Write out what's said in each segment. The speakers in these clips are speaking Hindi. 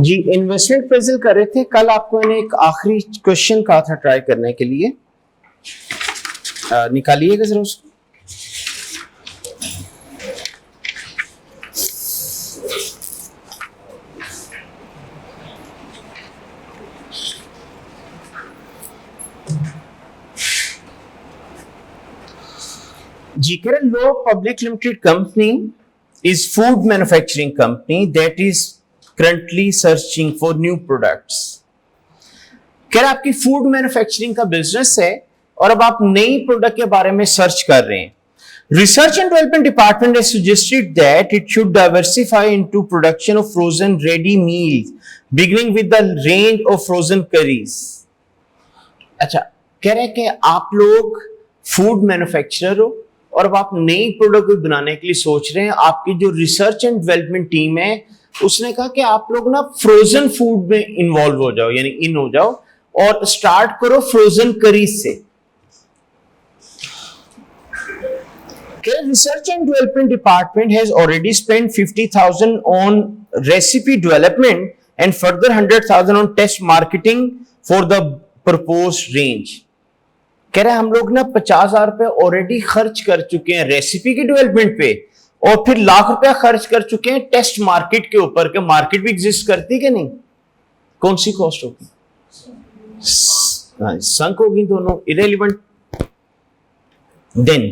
जी इन्वेस्टमेंट प्रेजेंट कर रहे थे कल। आपको मैंने एक आखिरी क्वेश्चन कहा था ट्राई करने के लिए, निकालिएगा जरा उसको। जी कह रहे लो public limited company is food manufacturing company that is currently searching for new products. कह रहे आपकी फूड मैन्युफैक्चरिंग का बिजनेस है और अब आप नई प्रोडक्ट के बारे में सर्च कर रहे हैं। Research and development department has suggested that it should diversify into production of frozen ready meals beginning with the range of frozen curries. अच्छा, कह रहे कि आप लोग फूड मैन्युफैक्चरर हो और अब आप नई प्रोडक्ट बनाने के लिए सोच रहे हैं। आपकी जो रिसर्च एंड डेवलपमेंट टीम है उसने कहा कि आप लोग ना फ्रोजन फूड में इन्वॉल्व हो जाओ, यानी इन हो जाओ और स्टार्ट करो फ्रोजन करीज से। Research and development department has already spent 50,000 on recipe development and further 100,000 on test marketing for the proposed range. कह रहे हम लोग ना 50,000 रुपए ऑलरेडी खर्च कर चुके हैं रेसिपी की डेवलपमेंट पे और फिर लाख रुपया खर्च कर चुके हैं टेस्ट मार्केट के ऊपर। के मार्केट भी एग्जिस्ट करती कि नहीं? कौन सी कॉस्ट होगी? संक होगी दोनों, इरेलीवेंट। देन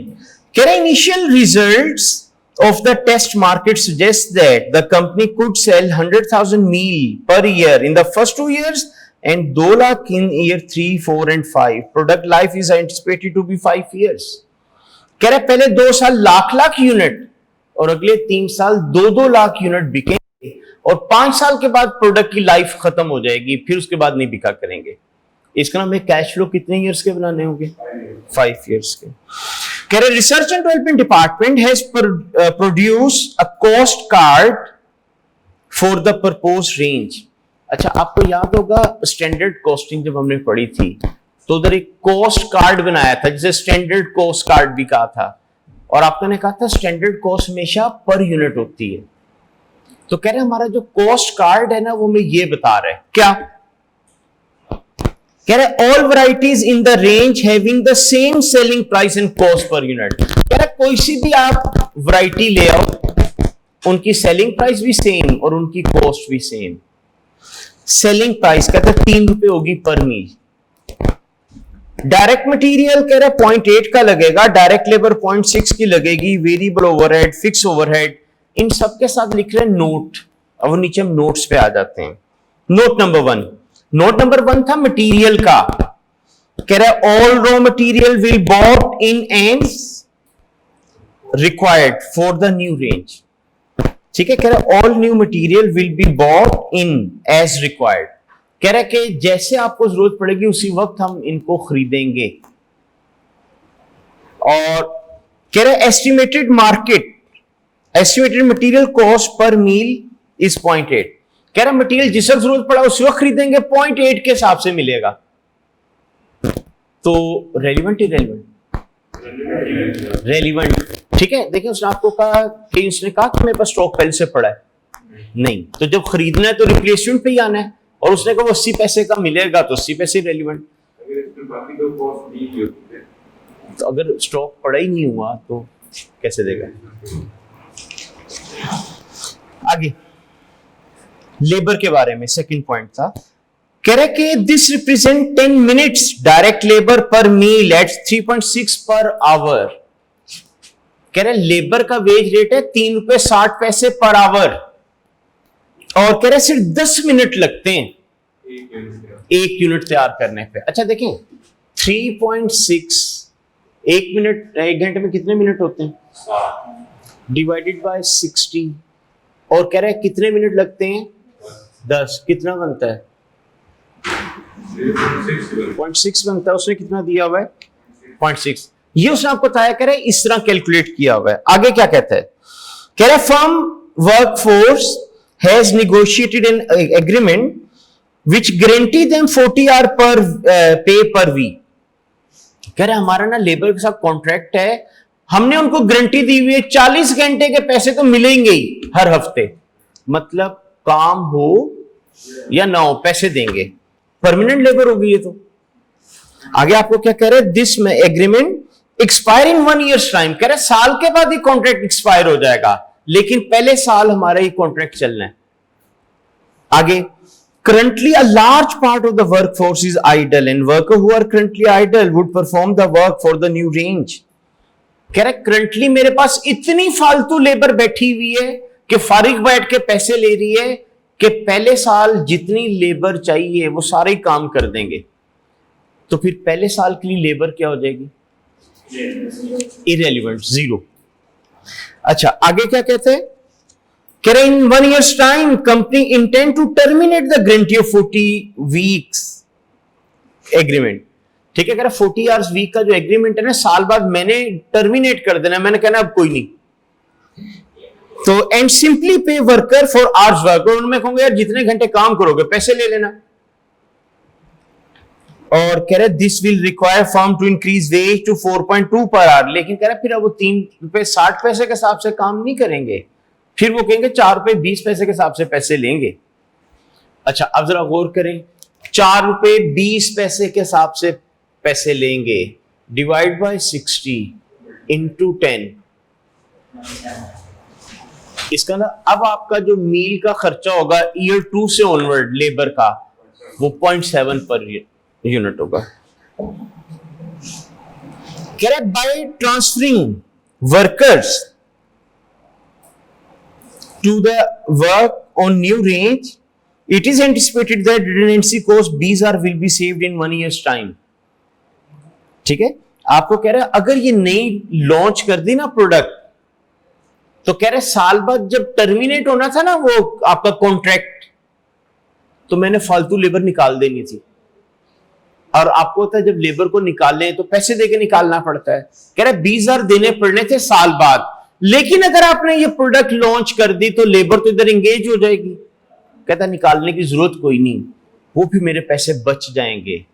कह रहे initial results of the test market suggests that the company could sell 100,000 meal per year in the first 2 years and 2 lakh in year 3, 4 and 5. Product life is anticipated to be 5 years. कह रहे पहले 2 साल लाख यूनिट और अगले 3 साल 2 लाख यूनिट बिकेंगे और 5 साल के बाद प्रोडक्ट की लाइफ खत्म हो जाएगी, फिर उसके बाद नहीं बिका करेंगे। इसका नाम है कैश फ्लो कितने ईयर्स के बनाने होंगे? 5 ईयर्स के। कह रहे research and development department has produce a cost card for the proposed range. अच्छा, आपको याद होगा स्टैंडर्ड कॉस्टिंग जब हमने पढ़ी थी तो उधर एक कॉस्ट कार्ड बनाया था जिसे स्टैंडर्ड कॉस्ट कार्ड भी कहा था और आपने कहा था स्टैंडर्ड कॉस्ट हमेशा पर यूनिट होती है। तो कह रहे हमारा जो कॉस्ट कार्ड है ना वो हमें ये बता रहा है क्या? कह रहे all varieties in the range having the same selling price and cost per unit. कह रहे कोई सी भी आप वैरायटी ले आओ, उनकी सेलिंग प्राइस भी सेम और उनकी कॉस्ट भी सेम। सेलिंग प्राइस कहते हैं 3 रुपए होगी पर मील। डायरेक्ट मटेरियल कह रहे 0.8 का लगेगा, डायरेक्ट लेबर 0.6 की लगेगी, वेरिएबल ओवरहेड, फिक्स ओवरहेड, इन सबके साथ लिख रहे हैं नोट। अब नीचे हम नोट्स पे आ जाते हैं। नोट नंबर 1, नोट नंबर 1 था मटेरियल का। कह रहे all raw material will bought in and required for the new range. ठीक है, कह रहे all new material will be bought in as required. कह रहे कि जैसे आपको जरूरत पड़ेगी उसी वक्त हम इनको खरीदेंगे। और कह रहे estimated material cost per meal is 0.8। कह रहा मटेरियल जिस वक्त जरूरत पड़ा उस वक्त खरीदेंगे, 0.8 के हिसाब से मिलेगा। तो रेलिवेंट रेलिवेंट ठीक है। देखिए उसने आपको कहा कि उसने कहा कि मेरे पास स्टॉक पहले से पड़ा है नहीं, तो जब खरीदना है तो रिप्लेसमेंट पे ही आना है और उसने कहा 80 पैसे का मिलेगा तो 80 पैसे रेलिवेंट। तो अगर स्टॉक पड़ा ही नहीं हुआ तो कैसे देगा? आगे लेबर के बारे में सेकंड पॉइंट था। कह रहे कि this represent 10 minutes direct labour पर मील एट 3.6 पर आवर। कह रहे लेबर का वेज रेट है 3 रुपए 60 पैसे पर आवर और कह रहे सिर्फ 10 मिनट लगते हैं एक यूनिट तैयार करने पे। अच्छा देखें 3.6 1 घंटे में कितने मिनट होते हैं? डिवाइडेड बाय 60 और कह रहे कितने मिनट लगते हैं? 10। कितना बनता है? 0.6 बनता है। उसने कितना दिया हुआ है? 0.6। ये उसने आपको बताया, कह रहे इस तरह कैलकुलेट किया हुआ है। आगे क्या कहता है? कह रहे firm workforce has negotiated an agreement which guarantee them 40 hour per pay पर वीक। कह रहे हमारा ना लेबर के साथ कॉन्ट्रैक्ट है, हमने उनको गारंटी दी हुई है 40 घंटे के पैसे तो मिलेंगे ही हर हफ्ते। मतलब काम हो या ना हो, पैसे देंगे, परमानेंट लेबर होगी ये तो। आगे आपको क्या कह रहे हैं, this agreement expire in 1 years time, कह रहे साल के बाद ये कॉन्ट्रैक्ट एक्सपायर हो जाएगा, लेकिन पहले साल हमारा ये कॉन्ट्रैक्ट चलना है। आगे, currently a large part of the workforce is idle and worker who are currently idle would perform the work for the new range। कह रहे करंटली मेरे पास इतनी फालतू लेबर बैठी हुई है कि फारिग बैठ के पैसे ले रही है कि पहले साल जितनी लेबर चाहिए वो सारे ही काम कर देंगे, तो फिर पहले साल के लिए लेबर क्या हो जाएगी, इरेलीवेंट, जीरो। अच्छा आगे क्या कहते हैं, कह रहे in 1 years time company intend to terminate the guarantee of 40 weeks agreement. ठीक है, कह रहा 40 आवर्स वीक का जो एग्रीमेंट है ना, साल बाद मैंने टर्मिनेट कर देना, मैंने कहना अब कोई नहीं। तो एंड सिंपली पे वर्कर फॉर आवर्स वर्क, और उनमें कहूंगा यार जितने घंटे काम करोगे पैसे ले लेना। और कह रहे this will require firm to increase wage to 4.2 per our, लेकिन कह रहा फिर अब वो 3 रुपए 60 पैसे के हिसाब से काम नहीं करेंगे, फिर वो कहेंगे 4 रुपए 20 पैसे के हिसाब से पैसे लेंगे। अच्छा अब जरा गौर करें, 4 रुपए 20 पैसे के हिसाब से पैसे लेंगे, डिवाइड बाय 60 इंटू 10, इसका ना अब आपका जो मील का खर्चा होगा ईयर 2 से ऑनवर्ड लेबर का, वो 0.7 पर यूनिट होगा। कह रहे by transferring workers to the work on new range, it is anticipated that redundancy cost BZAR will be saved in 1 year's time। ठीक है, आपको कह रहा है अगर ये नई लॉन्च कर दी ना प्रोडक्ट, तो कह रहे साल बाद जब टर्मिनेट होना था ना वो आपका कॉन्ट्रैक्ट, तो मैंने फालतू लेबर निकाल देनी थी। और आपको होता है जब लेबर को निकालने तो पैसे देके निकालना पड़ता है, कह रहे 20,000 देने पड़ने थे साल बाद, लेकिन अगर आपने ये प्रोडक्ट लॉन्च कर दी तो लेबर तो इधर एंगेज हो जाएगी, कहता निकालने की जरूरत कोई नहीं, वो भी मेरे पैसे बच जाएंगे।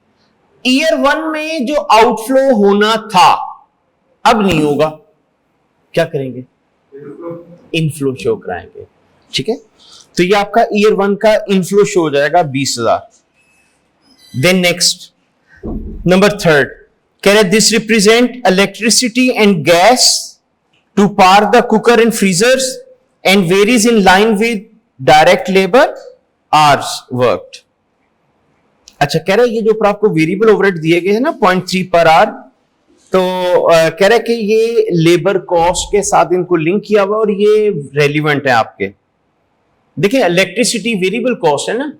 ईयर 1 में जो आउटफ्लो होना था अब नहीं होगा, क्या करेंगे, इनफ्लो शो कराएंगे। ठीक है, तो ये आपका ईयर 1 का इनफ्लो शो हो जाएगा 20,000। देन नेक्स्ट नंबर 3, कह रहे this represent electricity and gas to power the cooker and freezers and varies in line with direct labor hours worked। अच्छा कह रहे ये जो आपको वेरिएबल ओवरहेड दिए गए हैं ना 0.3 पर आवर, तो कह रहे कि ये लेबर कॉस्ट के साथ इनको लिंक किया हुआ और ये रेलिवेंट है आपके। देखिए इलेक्ट्रिसिटी वेरिएबल कॉस्ट है ना,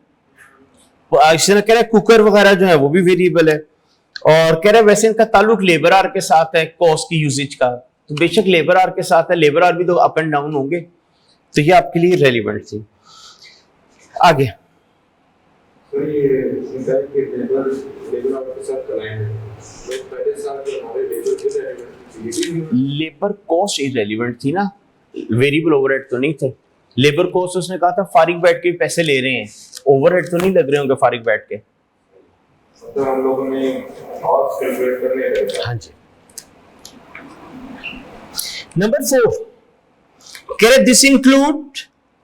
इस तरह कह रहे कुकर वगैरह जो है वो भी वेरिएबल है, और कह रहे वैसे इनका ताल्लुक लेबर आवर के साथ है कॉस्ट की यूजेज का, तो बेशक लेबर आवर के साथ है, लेबर आवर भी तो अप एंड डाउन होंगे, तो ये आपके लिए रेलिवेंट थी। आगे लेबर कॉस्ट इररिलेवेंट थी ना, वेरिएबल ओवरहेड तो नहीं थे। लेबर कॉस्ट उसने कहा था फारिग बैठ के पैसे ले रहे हैं, ओवरहेड तो नहीं लग रहे होंगे फारिग बैठ के, तो हम लोगों ने और कैलकुलेट करने हैं। हाँ जी। नंबर 4, कह रहे this include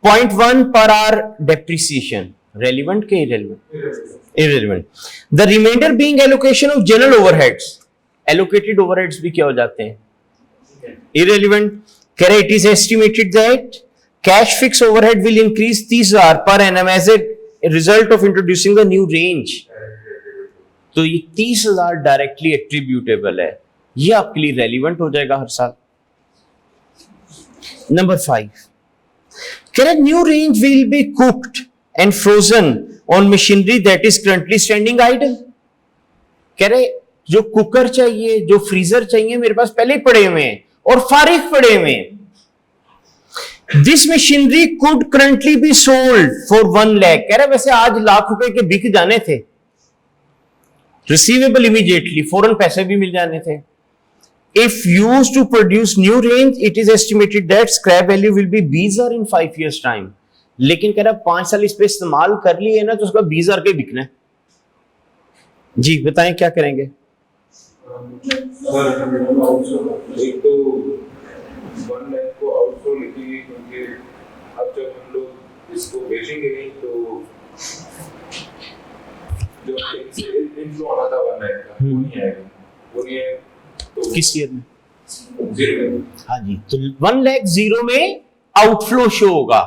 0.1 per hour depreciation, relevant के irrelevant. The remainder being allocation of general overheads, allocated overheads भी क्या हो जाते हैं, इररिलेवेंट। कह रहे it is estimated that cash fixed overhead will increase 30,000 per annum as a result of introducing the new range. तो ये 30,000 डायरेक्टली एट्रीब्यूटेबल है, ये आपके लिए रेलिवेंट हो जाएगा हर साल। Number 5, कह रहे new range will be cooked and frozen on machinery that is currently standing idle. कह रहे जो कुकर चाहिए, जो फ्रीजर चाहिए मेरे पास पहले ही पड़े हुए हैं और फारिग पड़े हुए हैं। This machinery could currently be sold for 1 lakh. कह रहे वैसे आज ₹1,00,000 के बिक जाने थे, रिसीवेबल इमीडिएटली, फौरन पैसे भी मिल जाने थे। If used to produce new range, it is estimated that scrap value will be 20,000 in 5 years time। लेकिन कह रहा 5 साल इस पे इस्तेमाल कर लिए ना तो उसका 20,000 के बिकना है। जी बताएं क्या करेंगे। एक तो 1 लाख को आउटसोर्स लिखिए, क्योंकि अब जब हम लोग इसको बेचेंगे नहीं तो जो इनफ्लो होना था 1 लाख का वो नहीं आएगा, वो नहीं है तो किस ईयर में? 0 में। हाँ जी, तो 1 लाख जीरो में आउटफ्लो शो होगा।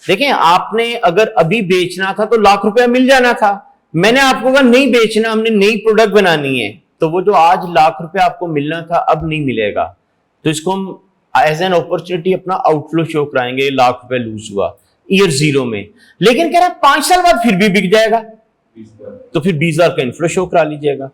देखें, आपने अगर अभी बेचना था तो लाख रुपया मिल जाना था। मैंने आपको कहा नहीं बेचना, हमने नई प्रोडक्ट बनानी है, तो वो जो आज लाख रुपया आपको मिलना था अब नहीं मिलेगा। तो इसको हम एज एन अपॉर्चुनिटी अपना आउटफ्लो शो कराएंगे, लाख रुपया लूज हुआ ईयर जीरो में। लेकिन कह रहा है 5 साल बाद फिर भी बिक जाएगा, 20,000 तो फिर 20,000 का इनफ्लो शो करा लीजिएगा।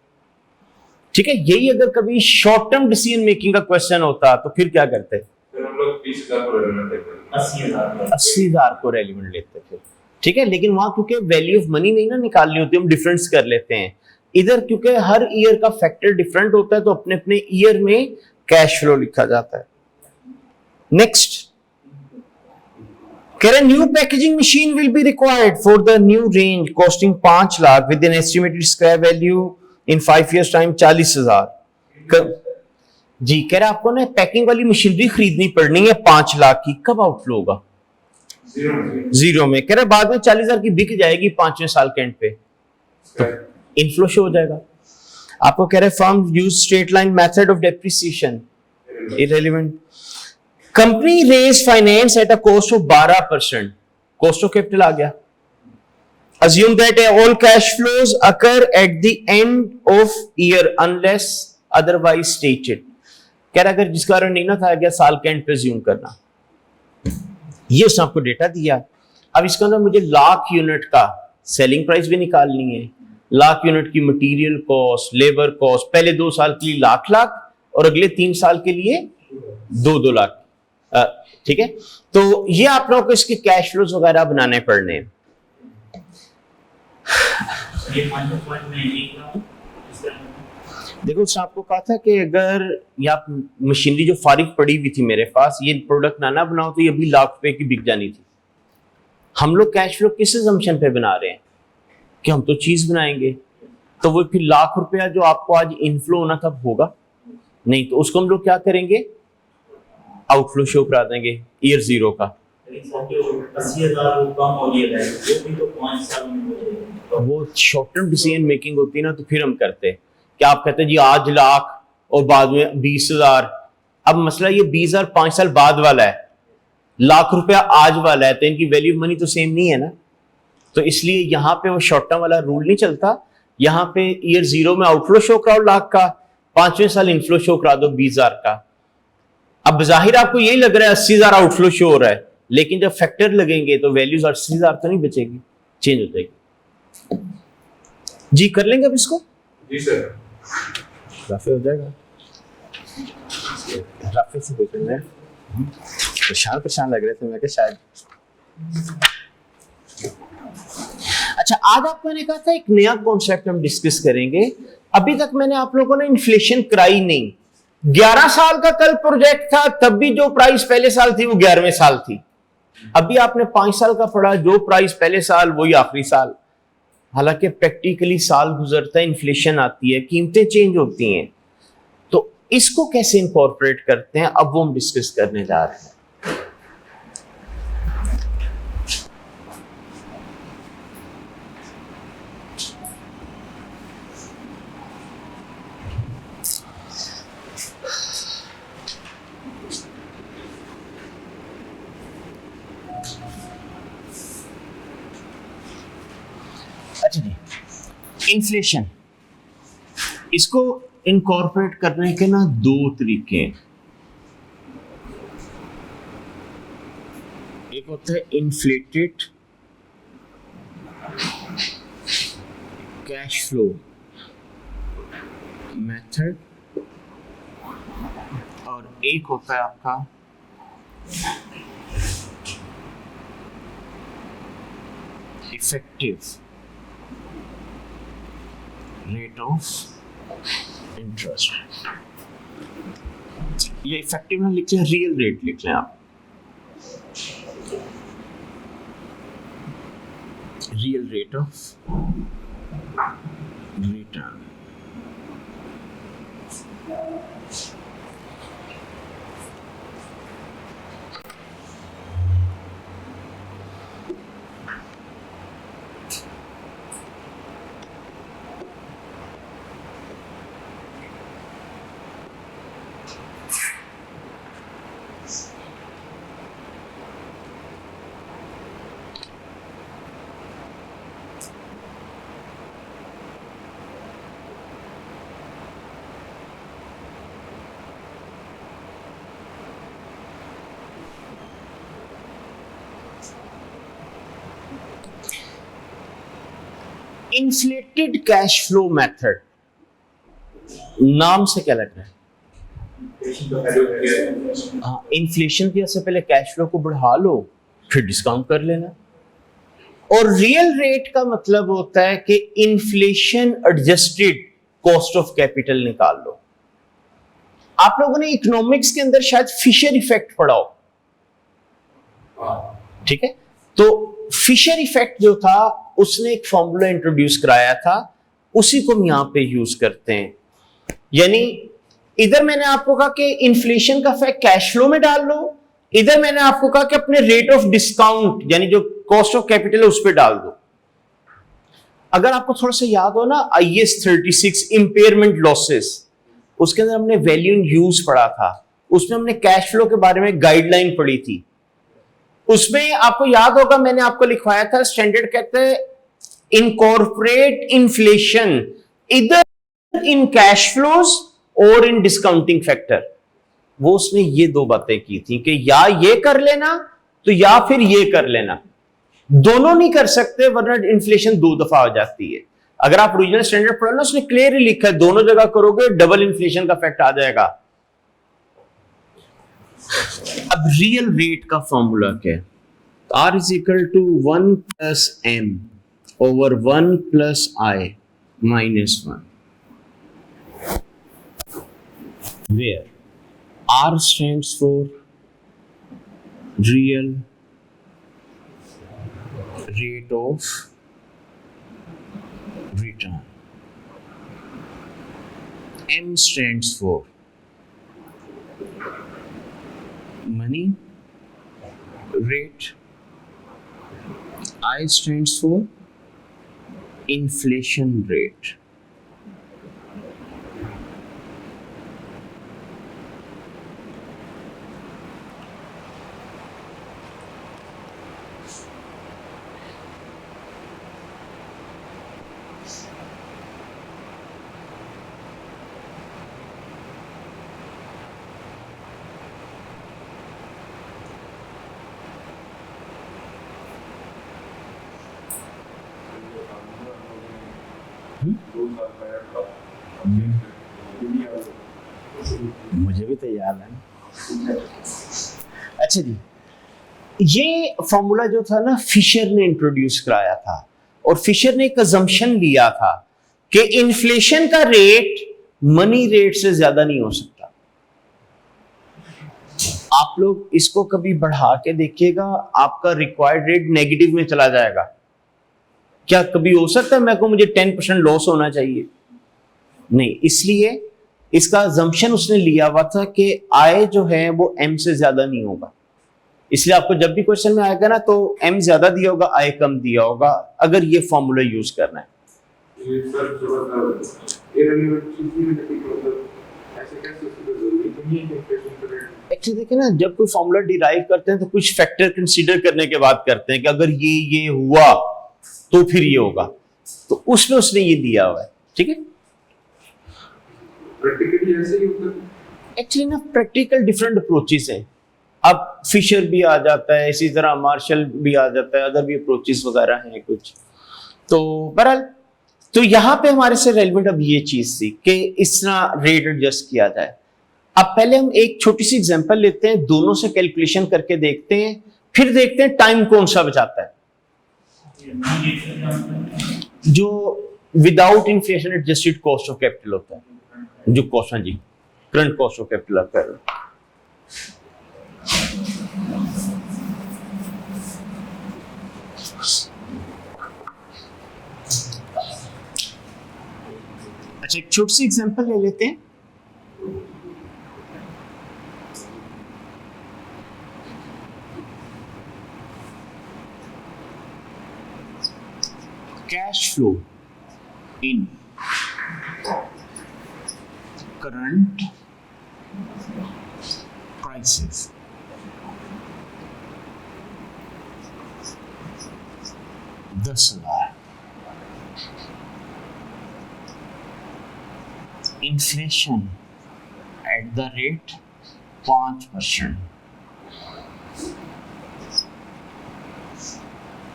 ठीक है, यही अगर कभी शॉर्ट टर्म डिसीजन मेकिंग का क्वेश्चन होता तो फिर क्या करते? फिर हम लोग 30,000 को रेलेवेंट लेते हैं, 80,000 को रेलिवेंट लेते फिर। ठीक है, लेकिन वहां क्योंकि वैल्यू ऑफ मनी नहीं ना निकालनी होती, हम डिफरेंस कर लेते हैं। इधर क्योंकि हर ईयर का फैक्टर डिफरेंट होता है तो अपने अपने ईयर में कैश फ्लो लिखा जाता है। नेक्स्ट, कह रहे new packaging machine will be required for the new range costing 5 lakh with an estimated scrap value in 5 years time 40,000। जी, कह रहे आपको ना पैकिंग वाली मशीनरी खरीदनी पड़नी है 5 लाख की। कब आउटफ्लो होगा? 0 में। जीरो में। कह रहे बाद में 40,000 की बिक जाएगी 5वें साल के एंड पे, तो इनफ्लो शो हो जाएगा। आपको कह रहे firm use straight line method of depreciation, irrelevant. Company raise finance at a cost of 12%, cost of capital आ गया। Assume that all cash flows occur at the end of year unless otherwise stated. कह रहा अगर जिसका अर्निंग ना था गया साल के एंड पे ज्यूम करना। ये उसने आपको डेटा दिया। अब इसके अंदर मुझे लाख यूनिट का सेलिंग प्राइस भी निकालनी है, लाख यूनिट की मटेरियल कॉस्ट, लेबर कॉस्ट, पहले 2 साल के लिए लाख लाख और अगले 3 साल के लिए 2-2 लाख। ठीक है, तो ये आप लोगों को इसके कैश फ्लोज वगैरह बनाने पड़ने हैं। देखो, उसने आपको कहा था कि अगर या मशीनरी जो फारिग पड़ी हुई थी मेरे पास, ये प्रोडक्ट ना बनाओ तो ये अभी लाख रुपए की बिक जानी थी। हम लोग कैश फ्लो किस असम्पशन पे बना रहे हैं कि हम तो चीज बनाएंगे, तो वो फिर लाख रुपया जो आपको आज इनफ्लो होना था होगा नहीं, तो उसको हम लोग क्या करेंगे? आउटफ्लो शो करा देंगे ईयर जीरो का। 80,000 कम हो गया है, वो भी तो 5 साल में हो जाएगा। वो शॉर्ट टर्म डिसीजन मेकिंग होती है ना, तो फिर हम करते कि आप कहते जी आज लाख और बाद में 20,000। अब मसला ये 20,000 5 साल बाद वाला है, लाख रुपया आज वाला है, तो इनकी वैल्यू मनी तो सेम नहीं है ना। तो इसलिए यहाँ पे वो शॉर्ट टर्म वाला रूल नहीं चलता। यहाँ पे ईयर जीरो में आउटफ्लो शो कराओ लाख का, 5वें साल इनफ्लो शो करा दो 20,000 का। अब जाहिर आपको यही लग रहा है 80,000 आउटफ्लो शो हो रहा है, लेकिन जब फैक्टर लगेंगे तो वैल्यूज 80,000 तो नहीं बचेगी, चेंज हो जाएगी। जी कर लेंगे अब इसको? जी सर। राफे हो जाएगा, राफे से देख रहे हैं। परेशान परेशान लग रहे थे, मैं क्या शायद। अच्छा, आज आपको मैंने कहा था एक नया कॉन्सेप्ट हम डिस्कस करेंगे। अभी तक मैंने आप लोगों को ना इन्फ्लेशन कराई नहीं। 11 साल का कल प्रोजेक्ट था, तब भी जो प्राइस पहले साल थी वो 11वें साल थी। अभी आपने 5 साल का पढ़ा, जो प्राइस पहले साल वही आखिरी साल। हालांकि प्रैक्टिकली साल गुजरता है, इन्फ्लेशन आती है, कीमतें चेंज होती हैं, तो इसको कैसे इनकॉर्पोरेट करते हैं अब वो हम डिस्कस करने जा रहे हैं। अच्छा जी, इन्फ्लेशन, इसको इनकॉर्पोरेट करने के ना 2 तरीके हैं। एक होता है इन्फ्लेटेड कैश फ्लो मेथड और एक होता है आपका इफेक्टिव रेट ऑफ इंटरेस्ट। ये इफेक्टिव ना लिख लें, रियल रेट लिख लें आप, real rate of return. Inflated cash flow method, नाम से क्या लग रहा है? हाँ, इन्फ्लेशन की वजह से पहले कैश फ्लो को बढ़ा लो, फिर डिस्काउंट कर लेना। और रियल रेट का मतलब होता है कि inflation adjusted cost of capital निकाल लो। आप लोगों ने इकोनॉमिक्स के अंदर शायद फिशर इफेक्ट पढ़ा हो, ठीक है? तो फिशर इफेक्ट जो था उसने एक फॉर्मूला इंट्रोड्यूस कराया था, उसी को हम यहां पे यूज करते हैं। यानी इधर मैंने आपको कहा कि इन्फ्लेशन का इफेक्ट कैश फ्लो में डाल लो, इधर मैंने आपको कहा कि अपने रेट ऑफ डिस्काउंट यानी जो कॉस्ट ऑफ कैपिटल है उस पर डाल दो। अगर आपको थोड़ा सा याद हो ना, IAS 36 इंपेयरमेंट लॉसेस, उसके अंदर हमने वैल्यू इन यूज पढ़ा था, उसमें हमने कैश फ्लो के बारे में गाइडलाइन पढ़ी थी। उसमें आपको याद होगा मैंने आपको लिखवाया था, स्टैंडर्ड कहते हैं इनकॉर्पोरेट इन्फ्लेशन इधर इन कैश फ्लोज और इन डिस्काउंटिंग फैक्टर। वो उसने ये दो बातें की थी कि या ये कर लेना तो या फिर ये कर लेना, दोनों नहीं कर सकते वरना इन्फ्लेशन दो दफा हो जाती है। अगर आप ओरिजिनल स्टैंडर्ड पढ़ो ना, उसने क्लियरली लिखा है दोनों जगह करोगे डबल इन्फ्लेशन का इफेक्ट आ जाएगा। अब रियल रेट का फॉर्मूला क्या है? R is equal to 1 plus M over 1 plus I minus 1, where R stands for real rate of return, M stands for money rate, I stands for inflation rate. मुझे भी तो याद है। अच्छा जी, ये फॉर्मूला जो था ना फिशर ने इंट्रोड्यूस कराया था, और फिशर ने एक अजम्पशन लिया था कि इन्फ्लेशन का रेट मनी रेट से ज्यादा नहीं हो सकता। आप लोग इसको कभी बढ़ा के देखिएगा, आपका रिक्वायर्ड रेट नेगेटिव में चला जाएगा। क्या कभी हो सकता है मैं को मुझे 10% लॉस होना चाहिए? नहीं, इसलिए इसका अजम्पशन उसने लिया हुआ था कि आय जो है वो M से ज्यादा नहीं होगा। इसलिए आपको जब भी क्वेश्चन में आएगा ना तो M ज्यादा दिया होगा, आय कम दिया होगा, अगर ये फॉर्मूला यूज करना है। एक्चुअली देखिए ना, जब कोई फॉर्मूला डिराइव करते हैं तो कुछ फैक्टर कंसीडर करने के बाद करते हैं कि अगर ये हुआ तो फिर ये होगा, तो उसमें उसने ये दिया हुआ है। ठीक है, प्रैक्टिकली ऐसे ही होता है। एक्चुअली ना प्रैक्टिकल डिफरेंट अप्रोचेस हैं। अब फिशर भी आ जाता है, इसी तरह मार्शल भी आ जाता है, अदर भी अप्रोचेस वगैरह हैं कुछ। तो बहरहाल, तो यहाँ पे हमारे से रेलेवेंट अब ये चीज थी कि इस तरह रेट एडजस्ट किया जाए। अब पहले हम एक छोटी सी एग्जांपल लेते हैं, दोनों से कैलकुलेशन करके देखते हैं, फिर देखते हैं टाइम कौन सा बचाता है। जो without inflation adjusted cost of capital होता है, जो कॉस्ट, हाँ जी, करंट कॉस्ट ऑफ कैपिटल आप कर रहे हो। अच्छा, एक छोटी सी एग्जांपल ले लेते हैं। Cash flow in current prices, $10,000, inflation at the rate 5%,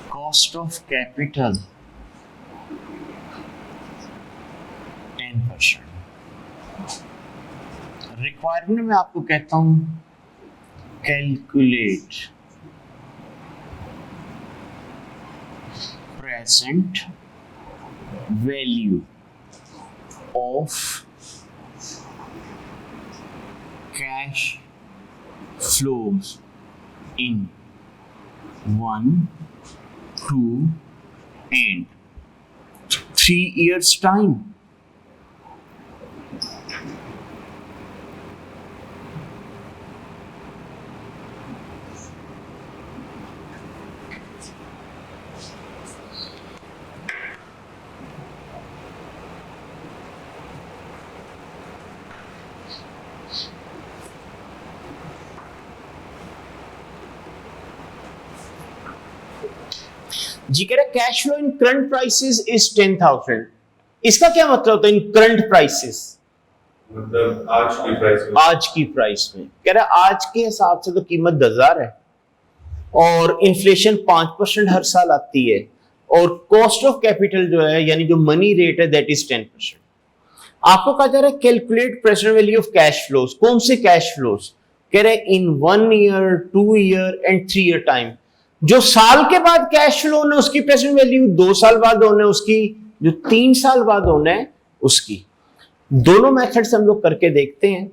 cost of capital requirement में आपको कहता हूं calculate present value of cash flows in 1, 2 and 3 years time. जी कह रहे cash flow in current prices is 10,000। इसका क्या मतलब होता है इन करंट प्राइसेस? मतलब आज की प्राइस में, आज की प्राइस में कह रहे आज के हिसाब से तो कीमत 10,000 है और इन्फ्लेशन 5% हर साल आती है और कॉस्ट ऑफ कैपिटल जो है यानी जो मनी रेट है दैट इज 10%। आपको कहा जा रहा है calculate present value of cash flows. कौन से कैश फ्लोज? कह रहे in 1 year, 2 year and 3 year time. जो साल के बाद कैश फ्लो होना है उसकी प्रेजेंट वैल्यू, 2 साल बाद होना है उसकी, जो 3 साल बाद होना है उसकी। दोनों मेथड से हम लोग करके देखते हैं।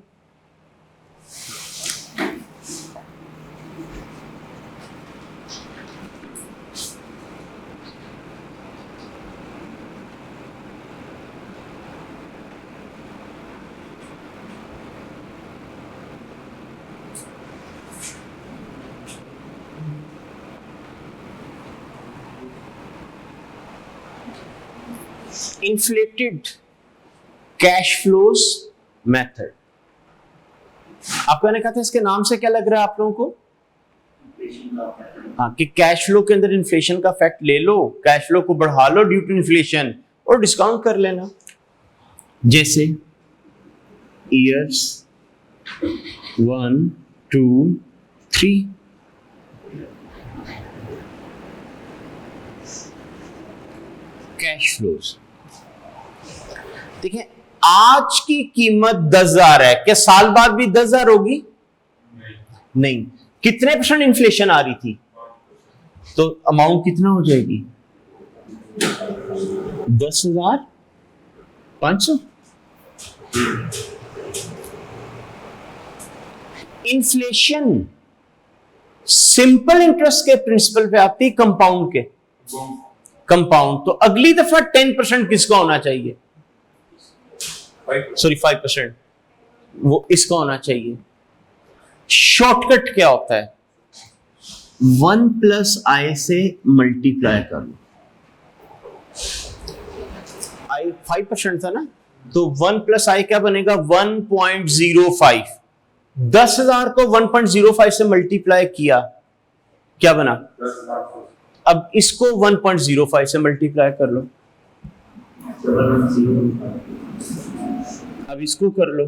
Inflated cash flows method. आपको मैंने कहा था इसके नाम से क्या लग रहा है आप लोगों को? हाँ, कि कैश फ्लो के अंदर इन्फ्लेशन का फैक्ट ले लो, कैश फ्लो को बढ़ा लो ड्यू टू इन्फ्लेशन और डिस्काउंट कर लेना। जैसे ईयर्स 1, 2, 3। कैश फ्लोज देखिए, आज की कीमत 10,000 है, क्या साल बाद भी 10,000 होगी? नहीं। कितने % इन्फ्लेशन आ रही थी? तो अमाउंट कितना हो जाएगी? 10,500। इन्फ्लेशन सिंपल इंटरेस्ट के प्रिंसिपल पे आती है, कंपाउंड के। कंपाउंड तो अगली दफा 10% किसका होना चाहिए? सॉरी 5%, वो इसका होना चाहिए। शॉर्टकट क्या होता है? 1+i से मल्टीप्लाई कर लो। i 5% था ना, तो 1+i क्या बनेगा? 1.05। 10,000 को 1.05 से मल्टीप्लाई किया, क्या बना? अब इसको 1.05 से मल्टीप्लाई कर लो। अब इसको कर लो।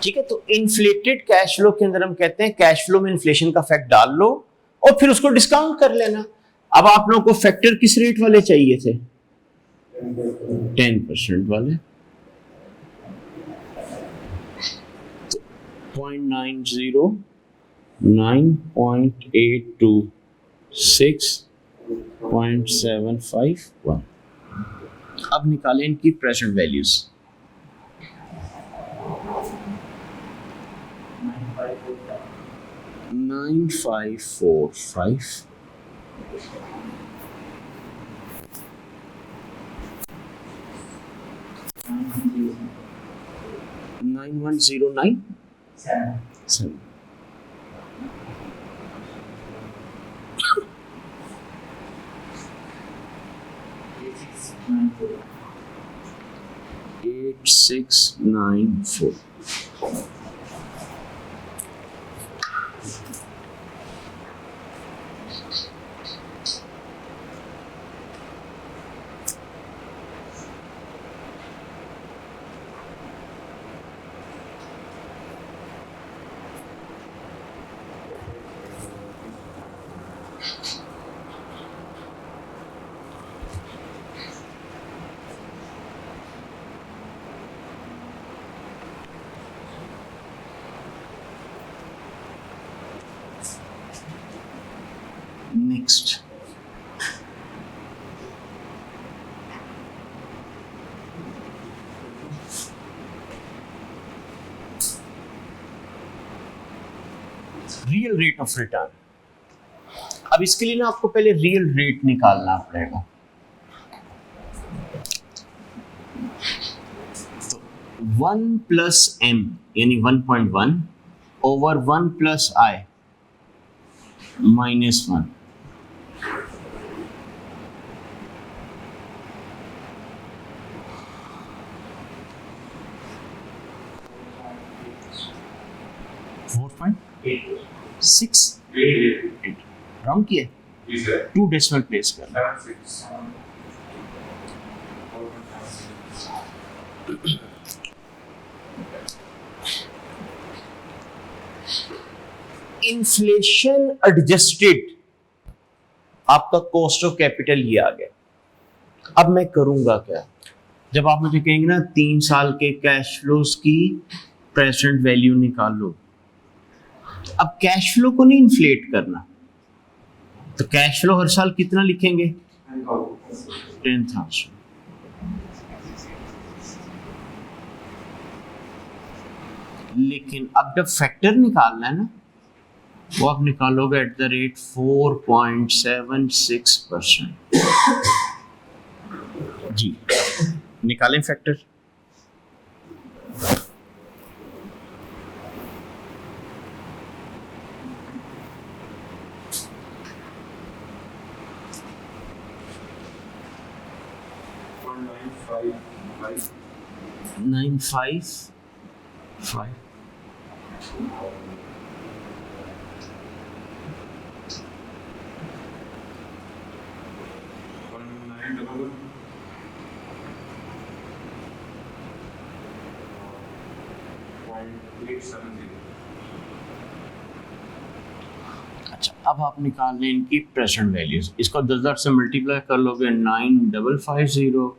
ठीक है, तो इन्फ्लेटेड कैश फ्लो के अंदर हम कहते हैं कैश फ्लो में इन्फ्लेशन का फैक्ट डाल लो और फिर उसको डिस्काउंट कर लेना। अब आप लोगों को फैक्टर किस रेट वाले चाहिए थे? 10% वाले। 0.90, 9.826, 6.751। अब निकालें इनकी present values. 9545, 9109, 7. 8694। Next, real rate of return. अब इसके लिए ना आपको पहले रियल रेट निकालना पड़ेगा। तो 1 प्लस m यानी 1.1 over 1 plus i minus 1, six round किया, 2 डेसिमल प्लेस करना। इन्फ्लेशन एडजस्टेड आपका कॉस्ट ऑफ कैपिटल ये आ गया। अब मैं करूंगा क्या, जब आप मुझे कहेंगे ना 3 साल के कैश फ्लोज की प्रेजेंट वैल्यू निकालो, अब कैश फ्लो को नहीं इन्फ्लेट करना, तो कैश फ्लो हर साल कितना लिखेंगे, 10,000। लेकिन अब जब फैक्टर निकालना है ना, वो आप निकालोगे एट द रेट 4.76%। जी निकालें फैक्टर। नाइन फाइव फाइव अच्छा, अब आप निकाल लें इनकी प्रेजेंट वैल्यूज। इसको 10,000 से मल्टीप्लाई कर लोगे, 9,550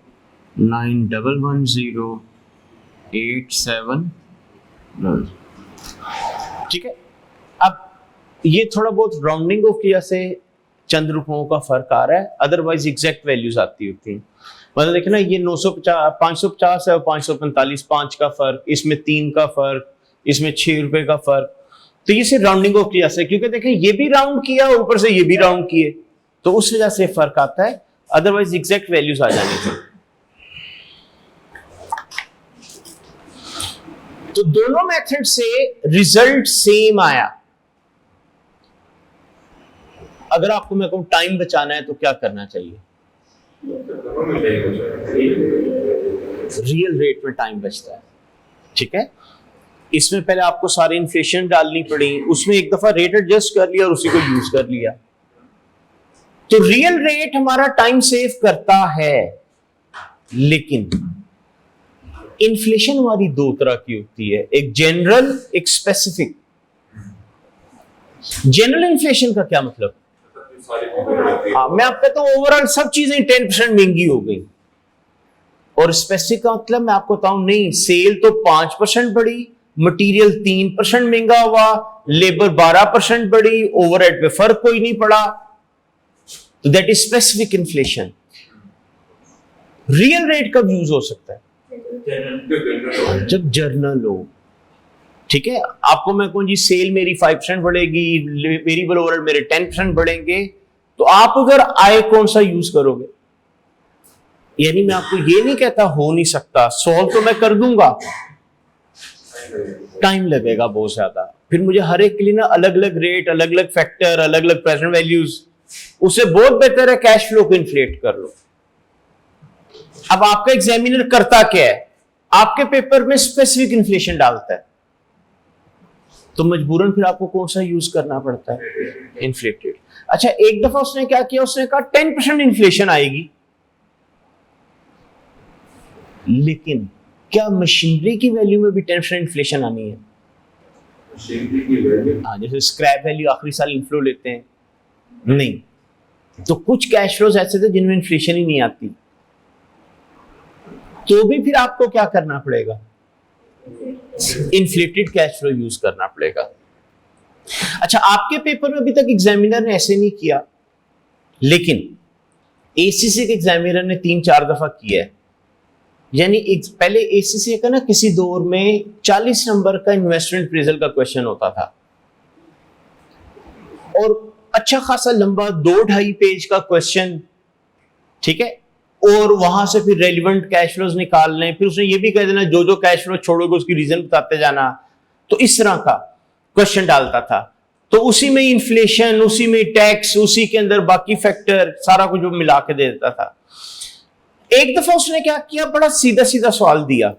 9,110 8,7। ठीक है। अब ये थोड़ा बहुत राउंडिंग ऑफ किया से चंद रुपयों का फर्क आ रहा है, अदरवाइज एग्जैक्ट वैल्यूज आती होती हैं। मतलब देखो ना, ये 950 550 है और 545, 5 का फर्क, इसमें 3 का फर्क, इसमें 6 रुपए का फर्क। तो ये सिर्फ राउंडिंग ऑफ किया से, क्योंकि देखें ये भी राउंड किया और ऊपर से ये भी राउंड किए, तो उस वजह से फर्क आता है, अदरवाइज एग्जैक्ट वैल्यूज आ जानी चाहिए। तो दोनों मेथड से रिजल्ट सेम आया। अगर आपको मैं कहूं टाइम बचाना है तो क्या करना चाहिए, रियल रेट में टाइम बचता है। ठीक है, इसमें पहले आपको सारी इन्फ्लेशन डालनी पड़ी, उसमें एक दफा रेट एडजस्ट कर लिया और उसी को यूज कर लिया। तो रियल रेट हमारा टाइम सेव करता है, लेकिन इन्फ्लेशन हमारी दो तरह की होती है, एक जनरल, एक स्पेसिफिक। जनरल इन्फ्लेशन का क्या मतलब, हाँ मैं आपको कहता हूं ओवरऑल सब चीजें 10% महंगी हो गई, और स्पेसिफिक का मतलब मैं आपको बताऊं नहीं, सेल तो 5% बढ़ी, मटेरियल 3% महंगा हुआ, लेबर 12% बढ़ी, ओवरहेड पे फर्क कोई नहीं पड़ा, तो that is specific inflation. Real rate कब यूज हो सकता है, जब जर्नल हो। ठीक है, आपको मैं कहूं जी सेल मेरी 5% बढ़ेगी, वेरिएबल ओवरहेड मेरे 10% बढ़ेंगे, तो आप अगर आय कौन सा यूज करोगे, यानी मैं आपको ये नहीं कहता हो नहीं सकता, सॉल्व तो मैं कर दूंगा, टाइम लगेगा बहुत ज्यादा, फिर मुझे हर एक के लिए ना अलग अलग रेट, अलग अलग फैक्टर, अलग अलग प्रेजेंट वैल्यूज, उससे बहुत बेहतर है कैश फ्लो को इन्फ्लेट कर लो। अब आपका एग्जामिनर करता क्या है, आपके पेपर में स्पेसिफिक इन्फ्लेशन डालता है, तो मजबूरन फिर आपको कौन सा यूज करना पड़ता है, इन्फ्लेटेड। अच्छा, एक दफा उसने क्या किया, उसने कहा 10% इन्फ्लेशन आएगी, लेकिन क्या मशीनरी की वैल्यू में भी 10% इन्फ्लेशन आनी है? हाँ, जैसे स्क्रैप वैल्यू आखिरी साल इन्फ्लो लेते हैं, नहीं, तो कुछ कैश फ्लोज ऐसे थे जिनमें इन्फ्लेशन ही नहीं आती, तो भी फिर आपको क्या करना पड़ेगा, इन्फ्लेटेड कैश फ्लो यूज करना पड़ेगा। अच्छा, आपके पेपर में अभी तक एग्जामिनर ने ऐसे नहीं किया, लेकिन एसीसी के एग्जामिनर ने 3-4 दफा किया है। यानी पहले एसीसी का ना किसी दौर में 40 नंबर का इन्वेस्टमेंट अप्रेजल का क्वेश्चन होता था और अच्छा खासा लंबा 2-2.5 पेज का क्वेश्चन, ठीक है, और वहां से फिर रेलिवेंट कैश फ्लोज निकालने, फिर उसने ये भी कह देना जो जो कैश फ्लो छोड़ोगे उसकी रीजन बताते जाना। तो इस तरह का क्वेश्चन डालता था। तो उसी में इन्फ्लेशन, उसी में टैक्स, उसी के अंदर बाकी फैक्टर सारा कुछ मिला के दे देता था। एक दफा उसने क्या किया, बड़ा सीधा सीधा सवाल दिया।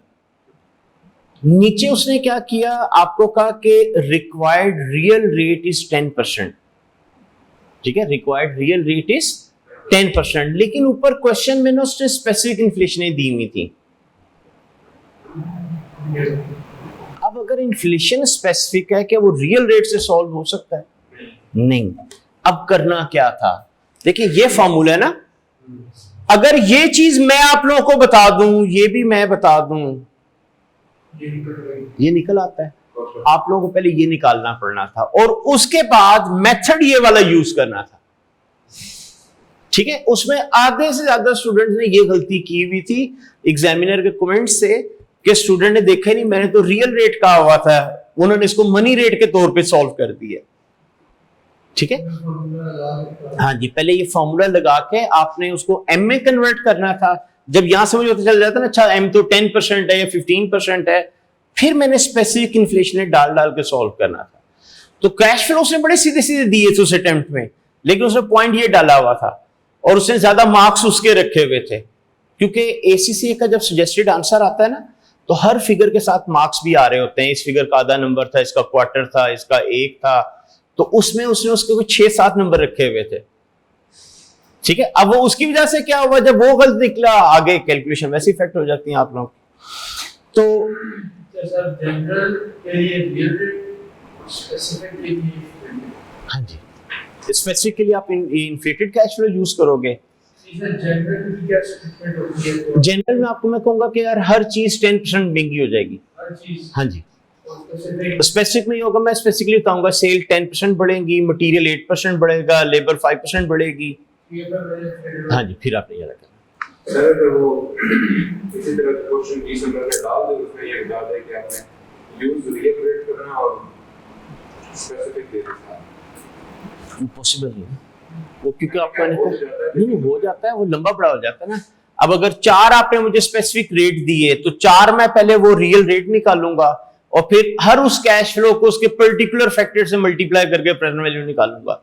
नीचे उसने क्या किया, आपको कहा कि रिक्वायर्ड रियल रेट इज 10%, ठीक है, रिक्वायर्ड रियल रेट इज 10%, लेकिन ऊपर क्वेश्चन में ना उसने स्पेसिफिक इन्फ्लेशन दी हुई थी। अब अगर इन्फ्लेशन स्पेसिफिक है, क्या वो रियल रेट से सॉल्व हो सकता है? नहीं। अब करना क्या था, देखिए ये फॉर्मूला है ना, अगर ये चीज मैं आप लोगों को बता दूं, ये भी मैं बता दूं, ये निकल आता है। आप लोगों को पहले ये निकालना पड़ना था और उसके बाद मेथड ये वाला यूज करना था, ठीक है। उसमें आधे से ज्यादा स्टूडेंट्स ने ये गलती की हुई थी एग्जामिनर के कमेंट से कि स्टूडेंट ने देखा नहीं, मैंने तो रियल रेट कहा हुआ था, उन्होंने इसको मनी रेट के तौर पे सॉल्व कर दिया, ठीक है। हाँ जी, पहले ये फॉर्मूला लगा के आपने उसको एम में कन्वर्ट करना था। जब यहां से मुझे पता चल जाता ना, अच्छा एम तो 10% है या 15% है, फिर मैंने स्पेसिफिक इन्फ्लेशन डाल के सॉल्व करना था। तो कैश फ्लो उसने बड़े सीधे सीधे दिए थे उस अटेम्प्ट में, लेकिन उसने पॉइंट ये डाला हुआ था और उसने ज्यादा मार्क्स उसके रखे हुए थे, क्योंकि एसीसी का जब सजेस्टेड आंसर आता है ना, तो हर फिगर के साथ मार्क्स भी आ रहे होते हैं। इस फिगर का आधा नंबर था, इसका क्वार्टर था, इसका 1 था, तो उसमें उसने उसके कुछ 6-7 नंबर रखे हुए थे, ठीक है। अब वो उसकी वजह से क्या हुआ, जब वो गलत निकला, आगे कैलकुलेशन वैसे इफेक्ट हो जाती है आप लोग। तो सर जनरल के लिए रियल रेट स्पेसिफिक के लिए, हाँ जी, स्पेसिफिक के लिए आप इन्फ्लेटेड कैश फ्लो यूज करोगे। जनरल की क्या स्टेटमेंट होती है? तो जनरल में आपको मैं कहूंगा कि यार हर चीज 10% महंगी हो जाएगी। हर चीज, हाँ जी, स्पेसिफिक स्पेसिफिक में होगा, मैं स्पेसिफिकली बताऊंगा सेल 10% बढ़ेगी, मटेरियल 8% बढ़ेगा, लेबर 5% बढ़ेगी। हाँ जी, फिर आपने ये रखा। सर अगर वो इसी तरह क्वेश्चन 20 नंबर का डाल दे, उसमें ये बता दे कि आपने यूज रियल रेट करना और स्पेसिफिक दे देना, पॉसिबल नहीं है वो, क्योंकि आपका नहीं हो जाता है, वो लंबा बड़ा हो जाता है ना। अब अगर 4 आपने मुझे स्पेसिफिक रेट दिए, तो 4 मैं पहले वो रियल रेट निकालूंगा और फिर हर उस कैश फ्लो को उसके पर्टिकुलर फैक्टर से मल्टीप्लाई करके प्रेजेंट वैल्यू निकालूंगा,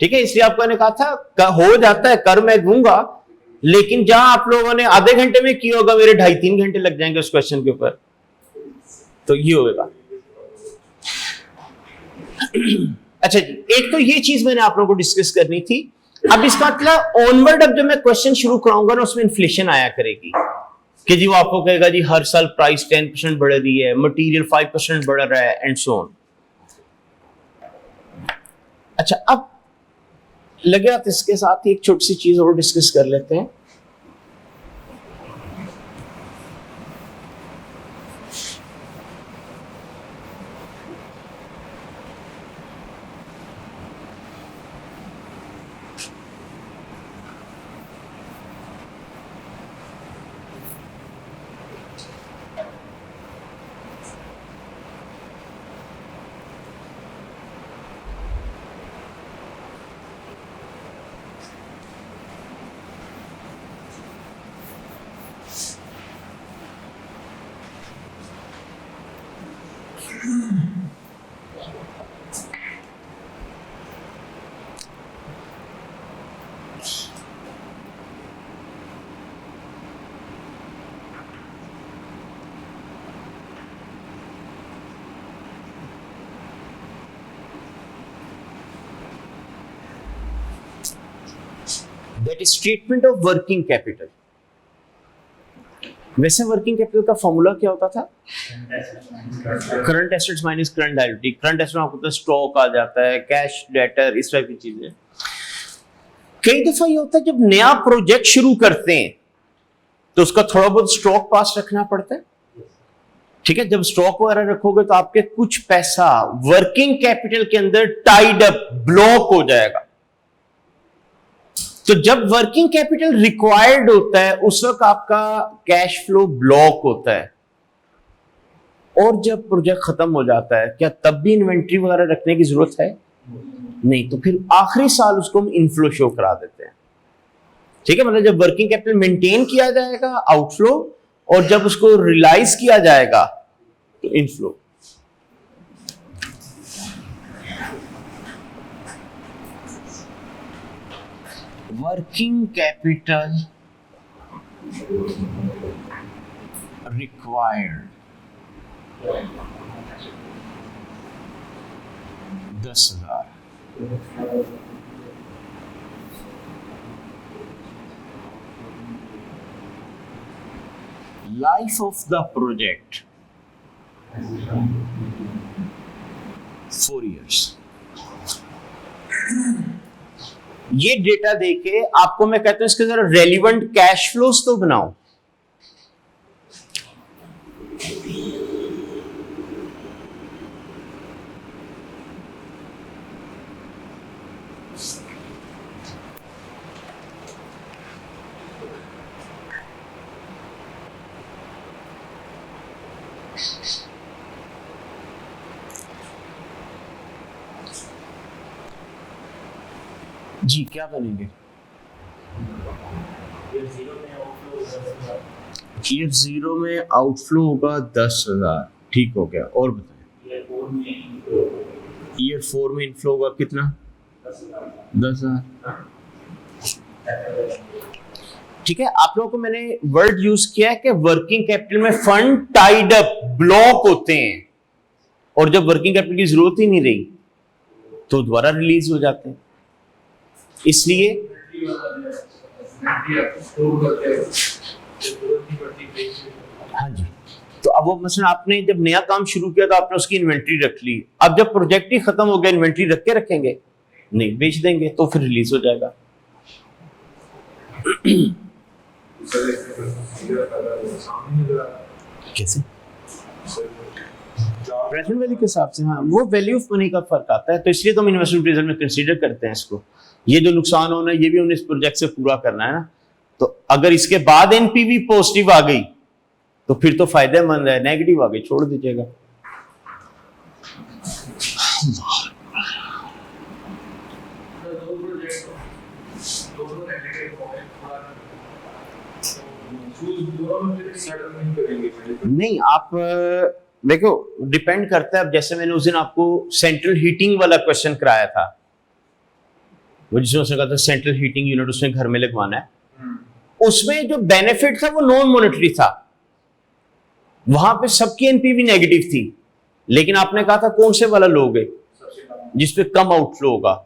ठीक है। इसलिए आपको मैंने कहा था हो जाता है, कर मैं दूंगा, लेकिन जहां आप लोगों ने आधे घंटे में किया होगा, मेरे 2.5-3 घंटे लग जाएंगे उस क्वेश्चन के ऊपर, तो ये होगा। अच्छा जी, एक तो ये चीज मैंने आप लोगों को डिस्कस करनी थी। अब इसका मतलब ऑनवर्ड, अब जब मैं क्वेश्चन शुरू कराऊंगा ना, उसमें इन्फ्लेशन आया करेगी कि जी वो आपको कहेगा जी हर साल प्राइस 10% बढ़ रही है, मटेरियल 5% बढ़ रहा है, एंड सो ऑन। अच्छा, अब लगे आप इसके साथ ही एक छोटी सी चीज और डिस्कस कर लेते हैं। That is statement of working capital. वैसे वर्किंग कैपिटल का फॉर्मूला क्या होता था? Current assets minus current liability. Current assets में आपको तो स्टॉक आ जाता है, कैश, डेटर, इस टाइप की चीजें। कई दफा ये होता है जब नया प्रोजेक्ट शुरू करते हैं तो उसका थोड़ा बहुत स्टॉक पास रखना पड़ता है, ठीक है। जब स्टॉक वगैरह रखोगे तो आपके कुछ पैसा वर्किंग कैपिटल के अंदर टाइड अप, ब्लॉक हो जाएगा। तो जब वर्किंग कैपिटल रिक्वायर्ड होता है उस वक्त आपका कैश फ्लो ब्लॉक होता है, और जब प्रोजेक्ट खत्म हो जाता है क्या तब भी इन्वेंट्री वगैरह रखने की जरूरत है? नहीं, तो फिर आखिरी साल उसको हम इनफ्लो शो करा देते हैं। ठीक है, मतलब जब वर्किंग कैपिटल मेंटेन किया जाएगा आउटफ्लो, और जब उसको रियलाइज किया जाएगा तो inflow. Working capital required 10,000, life of the project 4 years। ये डेटा देके आपको मैं कहता हूं इसके जरा रेलिवेंट कैश फ्लोस तो बनाओ। जी क्या बनेंगे? ईयर 0 में आउटफ्लो होगा 10,000, ठीक हो गया। और बताएं ईयर 4 में इनफ्लो होगा कितना? 10,000। ठीक है, आप लोगों को मैंने वर्ड यूज किया है कि वर्किंग कैपिटल में फंड टाइड अप ब्लॉक होते हैं, और जब वर्किंग कैपिटल की जरूरत ही नहीं रही तो दोबारा रिलीज हो जाते हैं। इसलिए हाँ जी, तो अब वो मसलन आपने जब नया काम शुरू किया तो आपने उसकी इन्वेंट्री रख ली, अब जब प्रोजेक्ट ही खत्म हो गया इन्वेंट्री रख के रखेंगे? नहीं, बेच देंगे तो फिर रिलीज हो जाएगा। कैसे? प्रेजेंट वैल्यू के हिसाब से, हाँ, वो वैल्यू ऑफ मनी का फर्क आता है, तो इसलिए तो हम इन्वेस्टमेंट रिजल्ट में कंसीडर करते हैं इसको। ये जो नुकसान होना है ये भी हमने इस प्रोजेक्ट से पूरा करना है ना, तो अगर इसके बाद एनपीवी पॉजिटिव आ गई तो फिर तो फायदेमंद है, नेगेटिव आ गई छोड़ दीजिएगा। नहीं, आप देखो डिपेंड करता है। अब जैसे मैंने उस दिन आपको सेंट्रल हीटिंग वाला क्वेश्चन कराया था, वो जिसमें उसने कहा था सेंट्रल हीटिंग यूनिट उसने घर में लगवाना है, उसमें जो बेनिफिट था वो नॉन मॉनेटरी था, वहां पे सबकी एनपीवी नेगेटिव थी, लेकिन आपने कहा था कौन से वाला लोगे जिसपे कम आउटफ्लो होगा,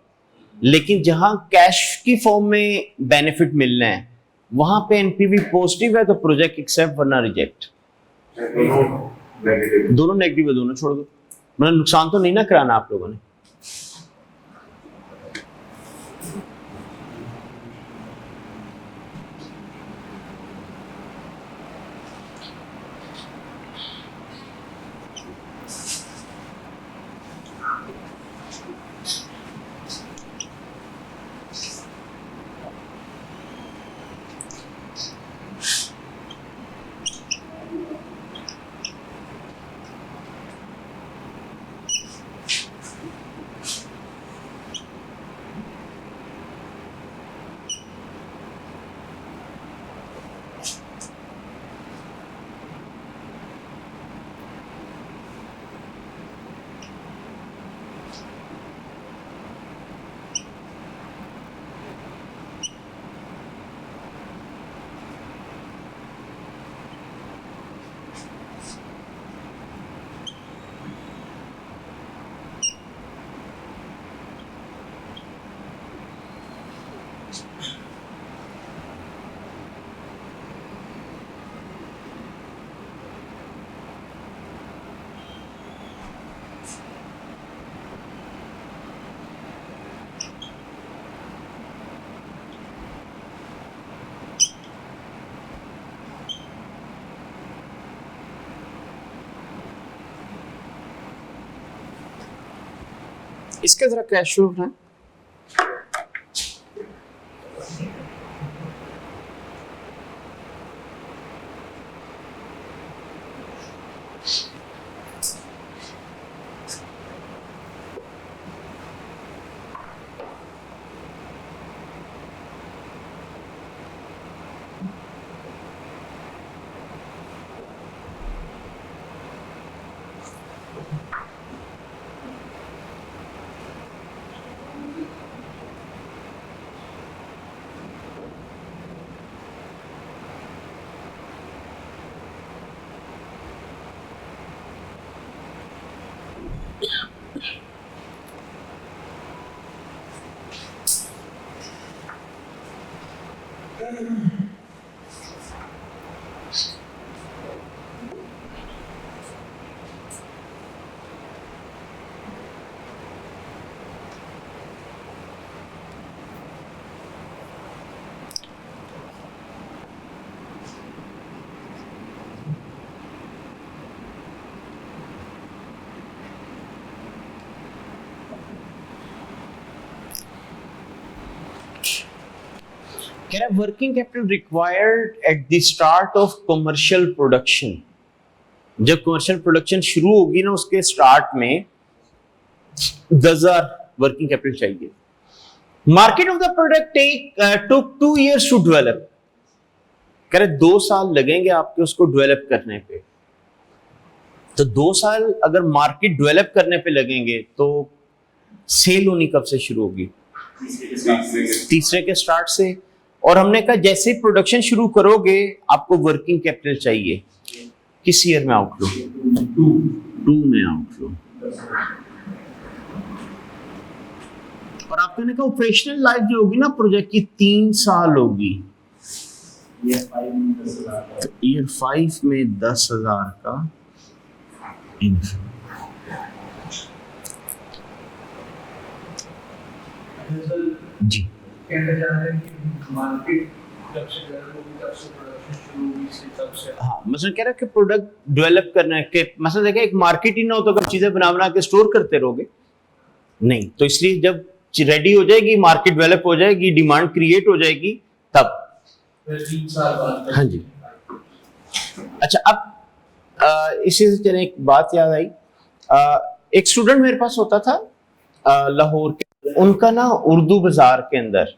लेकिन जहां कैश की फॉर्म में बेनिफिट मिलना है वहां पे एनपीवी पॉजिटिव है तो प्रोजेक्ट एक्सेप्ट वरना रिजेक्ट। दोनों नेगेटिव है, दोनों छोड़ दो, मतलब नुकसान तो नहीं ना कराना आप लोगों ने। इसके जरा कैश फ्लो बनाए। कह रहा है working capital required at the start of commercial production. जब कमर्शियल प्रोडक्शन शुरू होगी ना, उसके स्टार्ट में 10,000 वर्किंग कैपिटल चाहिए। Market of the product took 2 years to develop. कह रहे 2 साल लगेंगे आपके उसको डेवलप करने पे। तो 2 साल अगर मार्केट डेवलप करने पे लगेंगे तो सेल होनी कब से शुरू होगी? तीसरे के स्टार्ट से। और हमने कहा जैसे प्रोडक्शन शुरू करोगे आपको वर्किंग कैपिटल चाहिए। किस ईयर में आउटफ्लो? 2 में आउटफ्लो। और आपने कहा ऑपरेशनल लाइफ जो होगी ना प्रोजेक्ट की 3 साल होगी। तो ईयर 5 में 10,000 का इनफ्लो। जी कहना चाह रहे हैं कि मार्केट जब से डेवलप होगी तब से प्रोडक्शन शुरू हुई इसलिए तब से। हाँ, मतलब कह रहा है कि प्रोडक्ट डेवलप करना के मतलब देखिए एक मार्केट ही ना हो तो कब चीजें बना के स्टोर करते रहोगे? नहीं, तो इसलिए जब रेडी हो जाएगी, मार्केट डेवलप हो जाएगी, डिमांड क्रिएट हो जाएगी, तब 3 साल बाद। हाँ जी। अच्छा, अब इसी से चले एक बात याद आई। एक स्टूडेंट मेरे पास होता था लाहौर के। उनका ना उर्दू बाजार के अंदर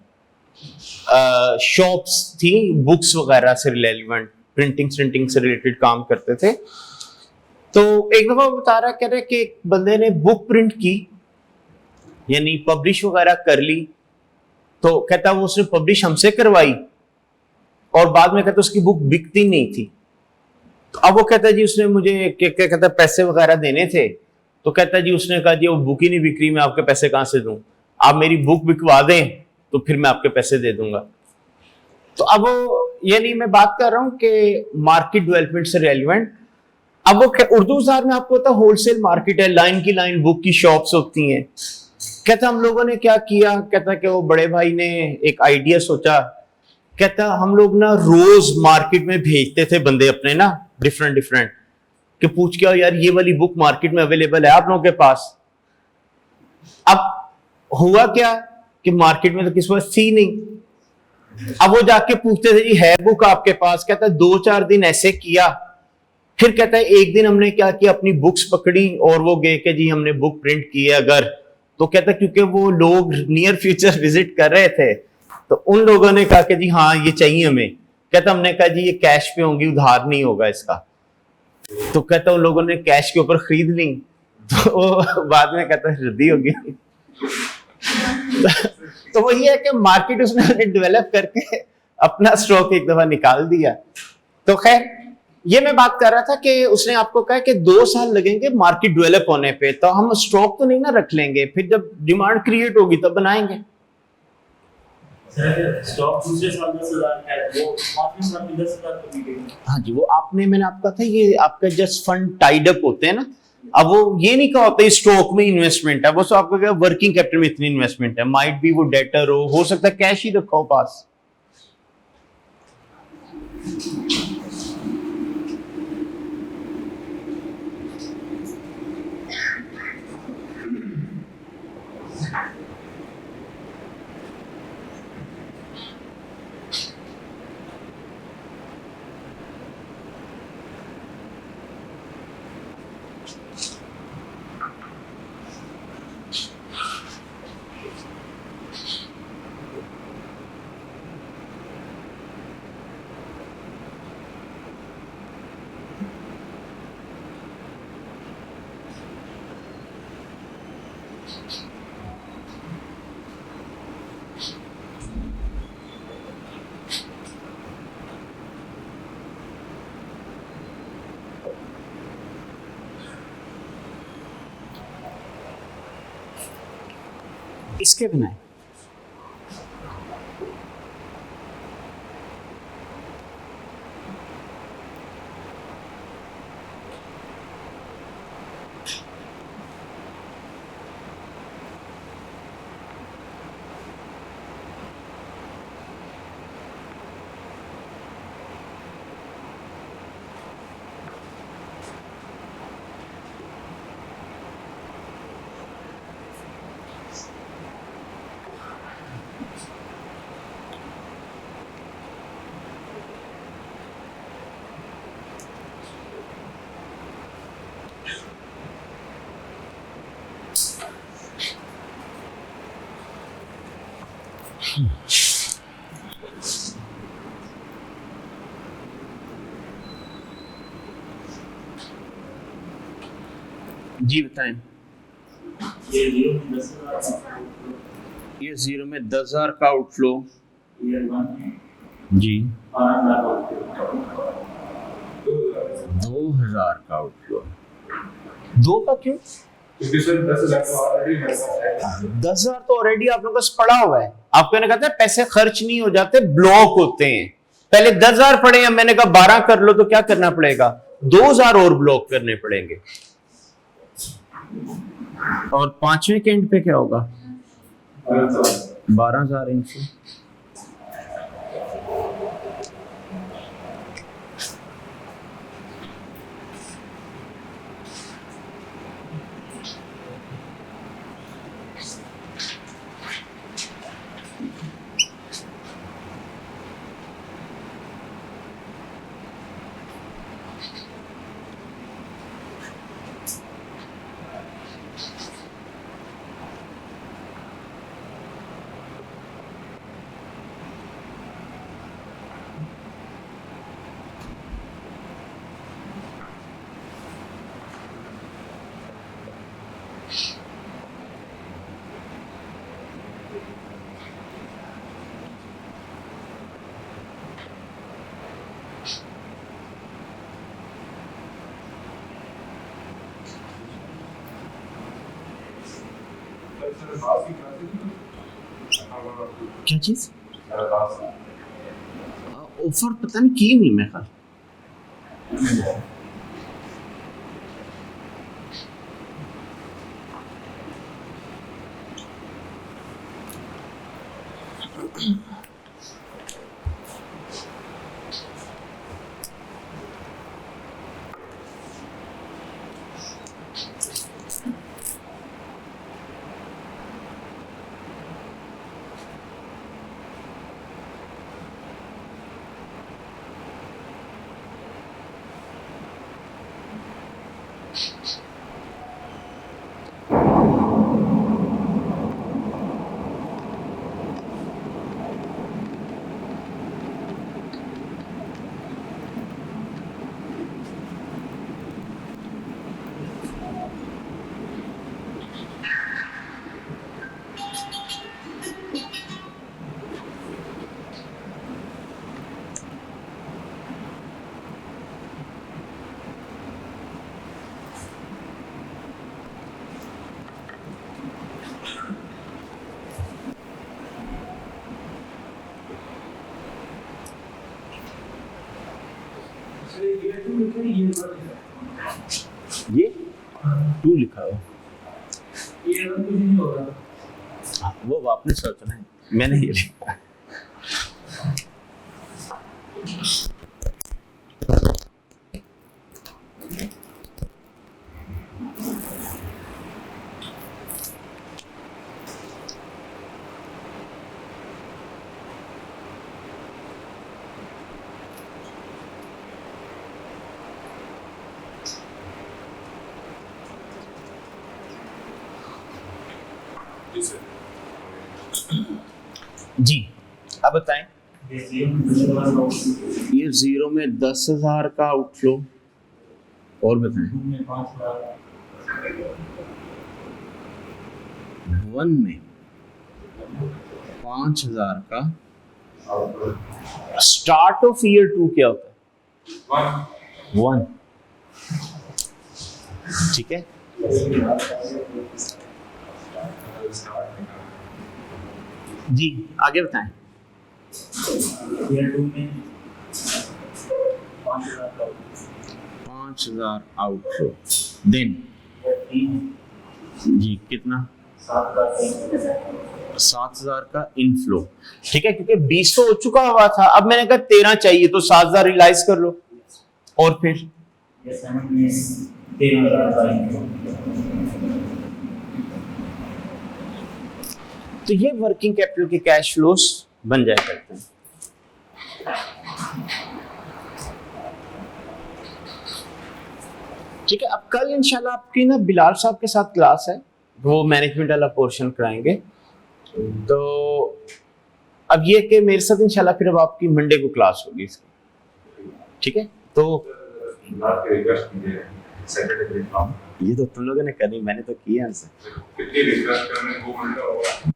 शॉप्स थी, बुक्स वगैरह से रिलेवेंट, प्रिंटिंग से रिलेटेड काम करते थे। तो एक दफा बता रहा, कह रहे कि एक बंदे ने बुक प्रिंट की, यानी पब्लिश वगैरह कर ली। तो कहता वो उसने पब्लिश हमसे करवाई और बाद में कहता उसकी बुक बिकती नहीं थी। तो अब वो कहता जी उसने मुझे क्या कहता पैसे वगैरह देने थे। तो कहता जी उसने कहा जी वो बुक ही नहीं बिक रही, मैं आपके पैसे कहां से दूं? आप मेरी बुक बिकवा दें तो फिर मैं आपके पैसे दे दूंगा। तो अब यानी मैं बात कर रहा हूं कि मार्केट डेवलपमेंट से रेलिवेंट। अब वो उर्दू बाजार में आपको पता होलसेल मार्केट है, लाइन की लाइन बुक की शॉप्स होती हैं। कहता हम लोगों ने क्या किया, कहता कि वो बड़े भाई ने एक आइडिया सोचा। कहता हम लोग ना रोज मार्केट में भेजते थे बंदे अपने ना डिफरेंट कि पूछ के आओ यार ये वाली बुक मार्केट में अवेलेबल है आप लोगों के पास। अब हुआ क्या कि मार्केट में तो किसी पास थी नहीं। अब वो जाके पूछते थे जी है बुक आपके पास? कहता 2-4 दिन ऐसे किया। फिर कहता है एक दिन हमने क्या किया, अपनी बुक्स पकड़ी और वो गए कि जी हमने बुक प्रिंट की है। अगर तो कहता क्योंकि वो लोग नियर फ्यूचर विजिट कर रहे थे तो उन लोगों ने कहा कि जी हाँ ये चाहिए हमें। कहता हमने कहा जी ये कैश पे होंगी, उधार नहीं होगा इसका। तो कहता उन लोगों ने कैश के ऊपर खरीद ली। तो वो बाद में कहता रद्दी हो गई। तो वही है कि मार्केट उसने डेवलप करके अपना स्टॉक एक दफा निकाल दिया। तो खैर ये मैं बात कर रहा था कि उसने आपको कहा कि 2 साल लगेंगे मार्केट डेवलप होने पे, तो हम स्टॉक तो नहीं ना रख लेंगे, फिर जब डिमांड क्रिएट होगी तब बनाएंगे। सर स्टॉक दूसरे साल 10,000 का है, वो पांचवें साल में 10,000 का बिकेगा। हाँ जी, वो आपने मैंने आपका था ये आपका जस्ट फंड टाइड अप होते हैं ना। अब वो ये नहीं कहा होता स्टॉक में इन्वेस्टमेंट है, वो तो आपका क्या वर्किंग कैपिटल में इतनी इन्वेस्टमेंट है। माइट भी वो डेटर हो सकता है कैश ही रखो पास। इसके बनाए। जी बताएं। ये 0 में 10,000 ये 0 में 10,000 का आउटफ्लो। ईयर 1 में जी 12,000 2000 का आउटफ्लो। 2 का क्यों? क्योंकि सर 10,000 तो ऑलरेडी मेरे पास है। 10,000 तो ऑलरेडी आप लोगों का पड़ा हुआ है। आपको मैंने कहा था पैसे खर्च नहीं हो जाते, ब्लॉक होते हैं। पहले 10,000 पड़े हैं, मैंने कहा 12 कर लो, तो क्या करना पड़ेगा? 2,000 और ब्लॉक करने पड़ेंगे। और पांचवें के एंड पे क्या होगा? 12,000 इंच। सर बात की क्लासेस क्या चीज? ऑफर पता नहीं की नहीं मैं ख्याल। ये 2 लिखा हो, ये कुछ नहीं होगा। वो आपने सोचना है, मैंने ये लिखा। जी सर। जी अब बताएं। ये 0 में 10,000 ये 0 में 10,000 का आउटफ्लो। और बताएं। 2 में 5,000 1 में 5,000 का। स्टार्ट ऑफ ईयर 2 क्या होता है? 1। ठीक है। जी आगे बताएं। ईयर 2 में 5,000 का 5,000 आउटफ्लो, देन ईयर 3 जी कितना 7,000 7,000 का इनफ्लो। ठीक है, क्योंकि 20 तो हो चुका हुआ था, अब मैंने कहा 13 चाहिए तो 7,000 रियलाइज कर लो। और फिर ईयर 7 में 13,000 का इनकम। तो ये वर्किंग कैपिटल के कैश फ्लोस बन जाया करते हैं। ठीक है, अब कल इंशाल्लाह आपकी ना बिलाल साहब के साथ क्लास है, वो मैनेजमेंट वाला पोर्शन कराएंगे। तो अब ये कि मेरे साथ इंशाल्लाह फिर अब आपकी मंडे को क्लास होगी इसकी। ठीक है, तो लास्ट के रिक्वेस्ट कीजिए सैटरडे के काम ये तो तुम लोगों ने करनी, मैंने तो किया है। कितनी रिक्वेस्ट करने 2 घंटा होगा